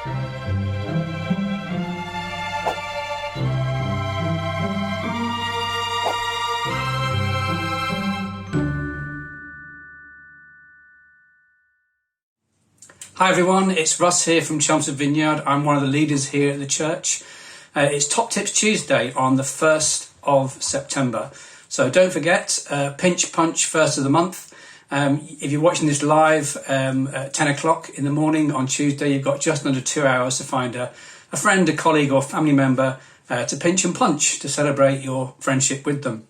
Hi everyone, it's Russ here from Chelmsford Vineyard. I'm one of the leaders here at the church. It's Top Tips Tuesday on the 1st of September. So don't forget, pinch punch 1st of the month. If you're watching this live at 10 o'clock in the morning on Tuesday, you've got just under 2 hours to find a friend, a colleague or family member to pinch and punch to celebrate your friendship with them.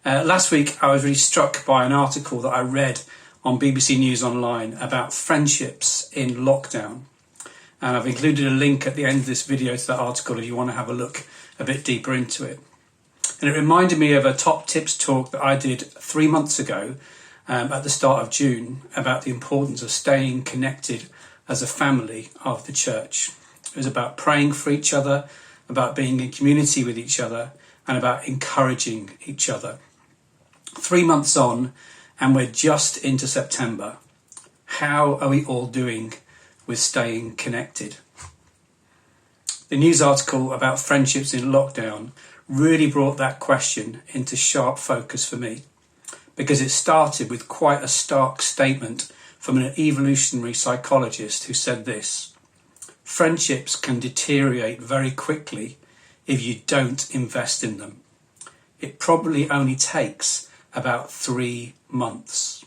Last week I was really struck by an article that I read on BBC News Online about friendships in lockdown. And I've included a link at the end of this video to that article if you want to have a look a bit deeper into it. And it reminded me of a Top Tips talk that I did 3 months ago at the start of June about the importance of staying connected as a family of the church. It was about praying for each other, about being in community with each other, and about encouraging each other. 3 months on, and we're just into September. How are we all doing with staying connected? The news article about friendships in lockdown really brought that question into sharp focus for me, because it started with quite a stark statement from an evolutionary psychologist who said this: friendships can deteriorate very quickly if you don't invest in them. It probably only takes about 3 months.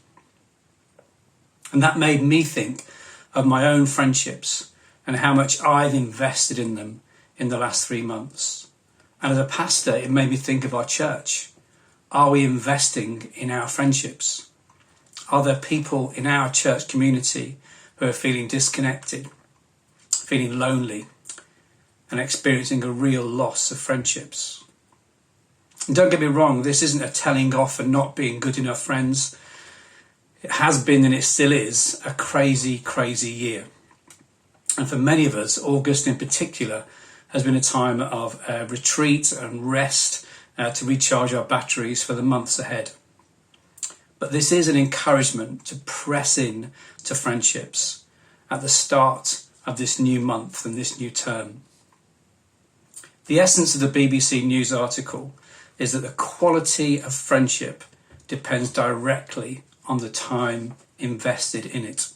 And that made me think of my own friendships and how much I've invested in them in the last 3 months. And as a pastor, it made me think of our church. Are we investing in our friendships? Are there people in our church community who are feeling disconnected, feeling lonely, and experiencing a real loss of friendships? And don't get me wrong, this isn't a telling off and not being good enough friends. It has been, and it still is, a crazy, crazy year. And for many of us, August in particular has been a time of retreat and rest to recharge our batteries for the months ahead. But this is an encouragement to press in to friendships at the start of this new month and this new term. The essence of the BBC News article is that the quality of friendship depends directly on the time invested in it.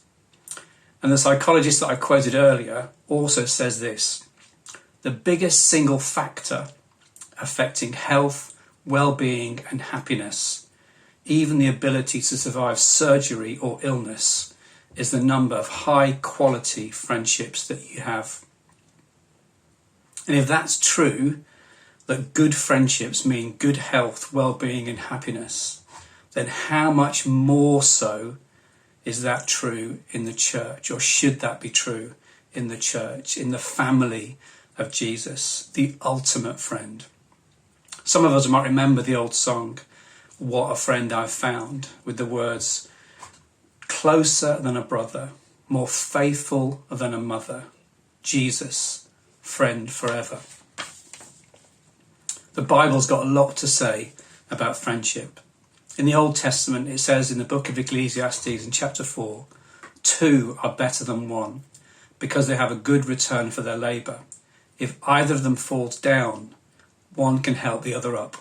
And the psychologist that I quoted earlier also says this: the biggest single factor affecting health, well-being and happiness, even the ability to survive surgery or illness, is the number of high-quality friendships that you have. And if that's true, that good friendships mean good health, well-being and happiness, then how much more so is that true in the church, or should that be true in the church, in the family of Jesus, the ultimate friend? Some of us might remember the old song, "What a Friend I've Found," with the words, "Closer than a brother, more faithful than a mother, Jesus, friend forever." The Bible's got a lot to say about friendship. In the Old Testament, it says in the book of Ecclesiastes in chapter 4, 2 are better than 1, because they have a good return for their labour. If either of them falls down, one can help the other up.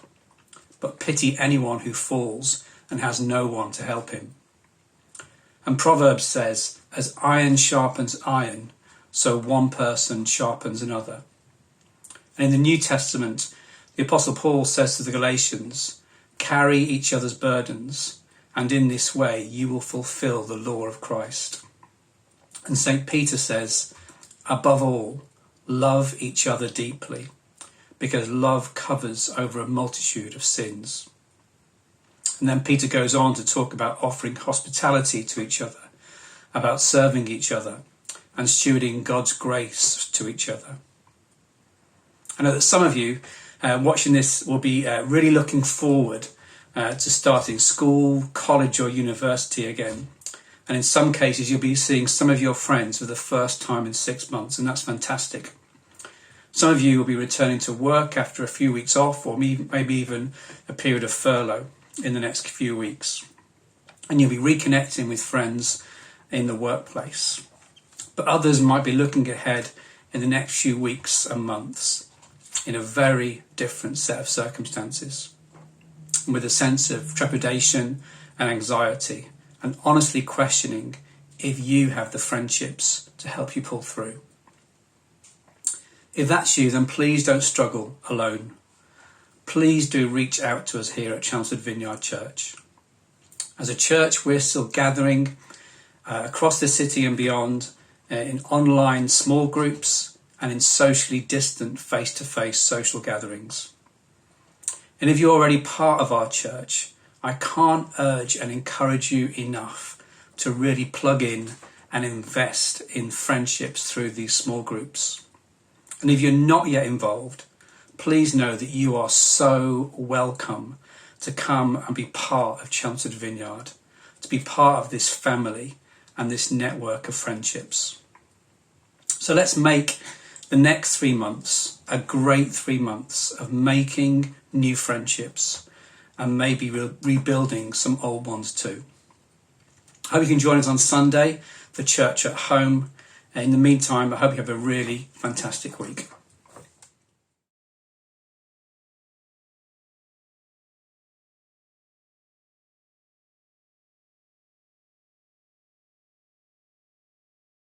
But pity anyone who falls and has no one to help him. And Proverbs says, as iron sharpens iron, so one person sharpens another. And in the New Testament, the Apostle Paul says to the Galatians, carry each other's burdens, and in this way you will fulfill the law of Christ. And St. Peter says, above all, love each other deeply, because love covers over a multitude of sins. And then Peter goes on to talk about offering hospitality to each other, about serving each other, and stewarding God's grace to each other. I know that some of you watching this will be really looking forward to starting school, college or university again. And in some cases you'll be seeing some of your friends for the first time in 6 months, and that's fantastic. Some of you will be returning to work after a few weeks off, or maybe even a period of furlough in the next few weeks. And you'll be reconnecting with friends in the workplace. but others might be looking ahead in the next few weeks and months in a very different set of circumstances, with a sense of trepidation and anxiety, and honestly questioning if you have the friendships to help you pull through. If that's you, then please don't struggle alone. Please do reach out to us here at Chelmsford Vineyard Church. As a church, we're still gathering across the city and beyond in online small groups and in socially distant face-to-face social gatherings. And if you're already part of our church, I can't urge and encourage you enough to really plug in and invest in friendships through these small groups. And if you're not yet involved, please know that you are so welcome to come and be part of Chelmsford Vineyard, to be part of this family and this network of friendships. So let's make the next 3 months a great 3 months of making new friendships and maybe rebuilding some old ones too. I hope you can join us on Sunday for church at home. In the meantime, I hope you have a really fantastic week.